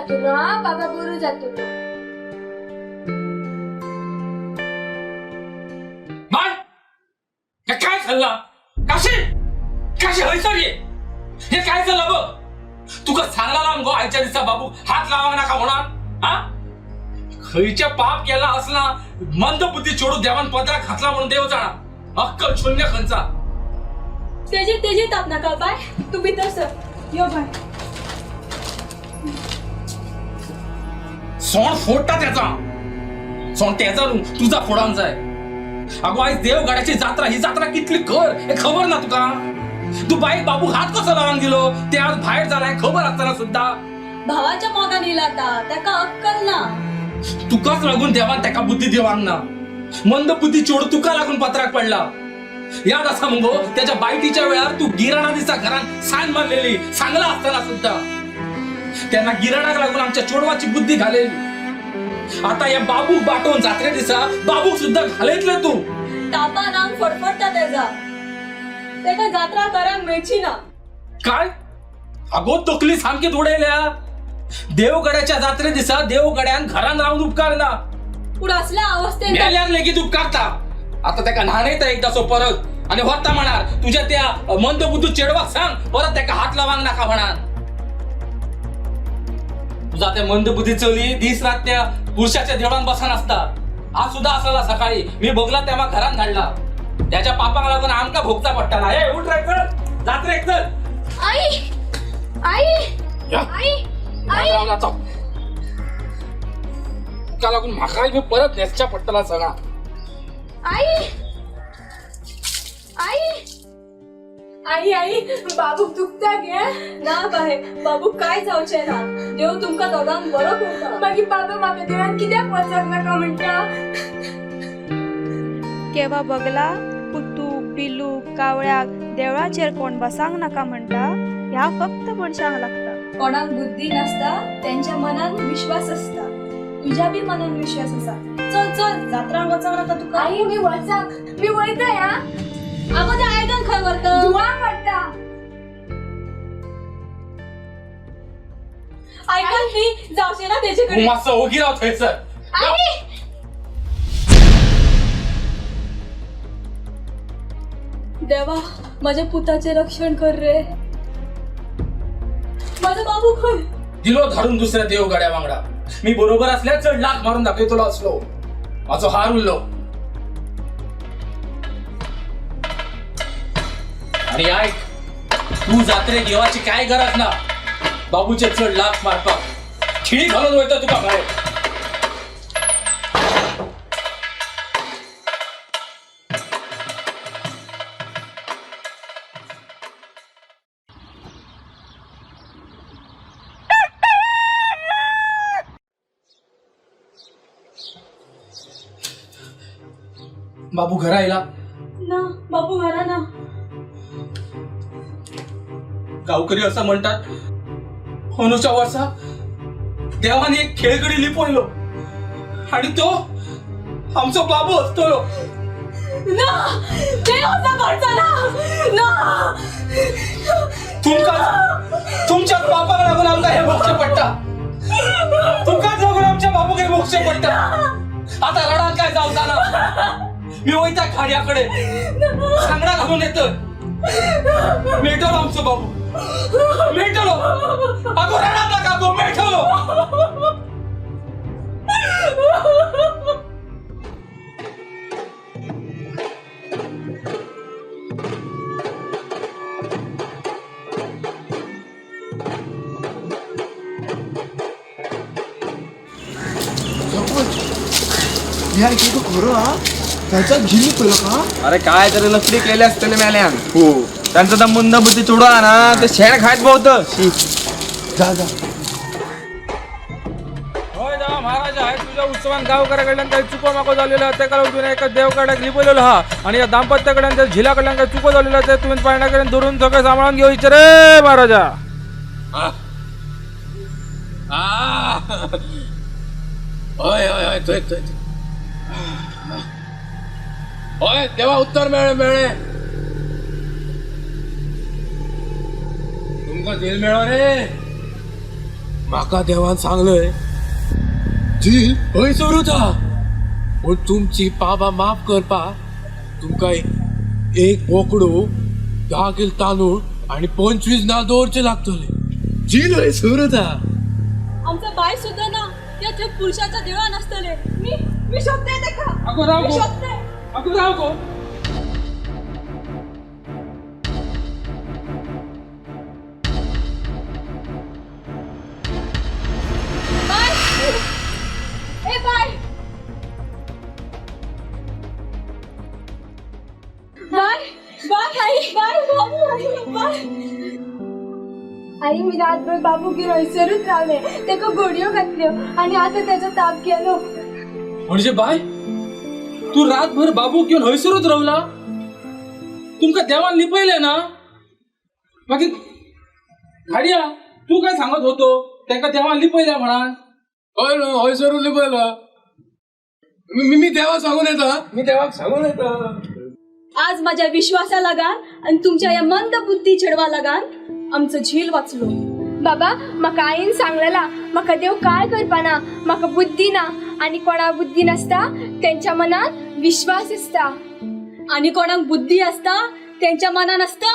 जातलो हा बाबा बरो जातलो बाय काय झालं काशी काशी हयसर ये हे काय झालं बघ तुका सांगला ना गो आयच्या दिसा बाबू हात लावा नका म्हणून हा खयच्या पाप केला असला मंद बुद्धी चोडू देवान पदरा घातला म्हणून देव जाणा अक्कल शून्य खंचा तेजे ताप नका बाय तू भितर सर यो बाय सोण फोडता त्याचा सोण त्याचा तुझा फोडान जाय अगो आज देवगडाची जत्रा ही जत्रा कितली कर हे खबर ना तुका तू बाईक बाबू हात कसो लावून दिलो ते आज बाहेर झालाय खबर असताना सुद्धा भावाच्या मोगान इला त्याका अक्कल ना तुकाच लागून देवान त्याका बुद्धी देवांग ना मंद बुद्धी चोड तुका लागून पत्राक पडला याद असा मगो त्याच्या बायटीच्या वेळार तू गिराणा दिसा घरात साण मारलेली सांगला असताना सुद्धा त्यांना गिराणाक लागून आमच्या चोडवाची बुद्धी घालेली आता या बाबूक बाटवून जात्रे दिसा बाबूक सुद्धा घालयतले तू तापा नाम फडफडता त्याका जात्रा करांक मेळची ना काय अगो तकली सामकी उडयल्या देवगड्याच्या जात्रे दिसा देवगड्यान घरान राहून उपकार ना पुढे असल्या अवस्थेत मेल्यान लेगीत उपकारता आता त्याका न्हाणयता एकदा सो परत आणि होता म्हणार तुझ्या त्या मंदबुद्धू चेडवाक सांग परत त्याका हात लावांक नाका म्हणान तुझा त्या मंदबुद्धी चली दिस रात त्या पुरुषाच्या देवळान बसान असता आज सुद्धा असला सकाळी मी बघला तेव्हा घरात घालला त्याच्या पापाक लागून आमका भोगता पडताना हे उठ रे चल जात्रे एक चल आई आई या. आई आई रावला चल का लागून म्हाका मी परत नेसच्या पडताना सगळा आई आई आई आई बाबूक दुखता गे ना बाय बाबूक काय जावचे ना देव तुमका दोघांक बरो करता मागीर बाबा म्हाका देवान कित्याक वचूंक नाका म्हणटा केवा बगला पुतू पिलू कावळ्याक देवळाचेर कोण बसांक नाका म्हणटा ह्या फक्त मनशांक लागता कोणाक बुद्धी नसता त्यांच्या मनान विश्वास असता तुझ्या बी मनान विश्वास असा चल चल जात्रा वचोंक नाका तुका आई मी वचक मी वयता या आगो त्या आयदन खंय व्हरता धुवा व्हरता आयकन नी जावचे ना तेजे कडे मासा ओगी राव थंयसर आई देवा माझ्या पुताचे रक्षण कर रे माझा बाबू खंय दिलो धाडून दुसऱ्या देवगड्या वांगडा मी बरोबर असल्या चढ लाख मारून दाखवतो असलो माझो हार उरलो आणि ऐक तू जात्रे घेवाची काय गरज ना बाबूचे चढ लाख मारपाक खिळी घालून वयता तुका बाहेर बाबू घरा येला ना बाबू घरा ना गावकरी असं म्हणतात अनुच्या वर्षा देवाने एक खेळगडी लिपवलो आणि तो आमचा बाबू असतो ना देवाचा घरचा ना तुमच्या बापाला लागून आमचा हे मोक्ष पडता तुमकाच लागून आमच्या बाबूकडे मोक्ष पडता आता रडात काय जाऊचा ना मी वैता खाड्याकडे सांगडा घालून येत मेटलो आमचं बाबू मेटलो अगो रडा नका गो मेटलो यार किती खरं हा त्याचा झिमी पहिलं का अरे काय तरी नकली केले असते मेल्यान हो त्यांचं तर मुंद बुद्धी चुडा ना ते शेण खायत बहुत जा जा होय जा महाराज आहे तुझ्या उत्सवान गावकऱ्याकडल्यान काही चुको माको झालेला ते काल उठून एका देवकड्याक लिपवलेलो हा आणि या दाम्पत्याकडल्यान त्या झिलाकडल्यान काही चुको झालेला ते तुम्ही पाण्याकडे धरून सगळं सांभाळून घेऊ इच्छा रे महाराजा होय होय होय तो होय तेव्हा उत्तर मिळे तुमका जेल मिळो रे म्हाका देवान सांगलंय झील हयसरूच आहा पूण तुमची पापां माफ करपाक तुमकां एक बोकडो 10 किलो तांदूळ आणि 25 नाल्ल दवरचे लागतले झील हयसरूच आहा आमचा बाय सुद्धा ना त्या थंय पुरुषाच्या देवळान आसतले मी शोधते तेका अगो राव मी गो शोधते अगो राव गो बाय ए बाय बाय बाय आई बाय बाबू बाय आई मी रातभर बाबू की हयसरूच रावले तेका घडयो घातल्यो आणि आता त्याचा ताप गेलो. म्हणजे बाय तू रातभर बाबू घेऊन हयसरूच रावला तुमका देवान लिपयले ना बाकी घाडिया तू काय सांगत होतो त्याका देवान लिपयल्या म्हणान हय न्हू हयसरूच लिपयला मी देवाक सांगून येता आज माझ्या विश्वासा लगान आणि तुमच्या या मंद बुद्धी चढवा लगान आमचं झील वाचलो. बाबा म्हाका आईन सांगलेला म्हाका देव काय करपाना म्हाका बुद्धी ना आणि कोणा बुद्धी नसता त्यांच्या मनात विश्वास असता. आणि कोणाक बुद्धी असता त्यांच्या मनान असता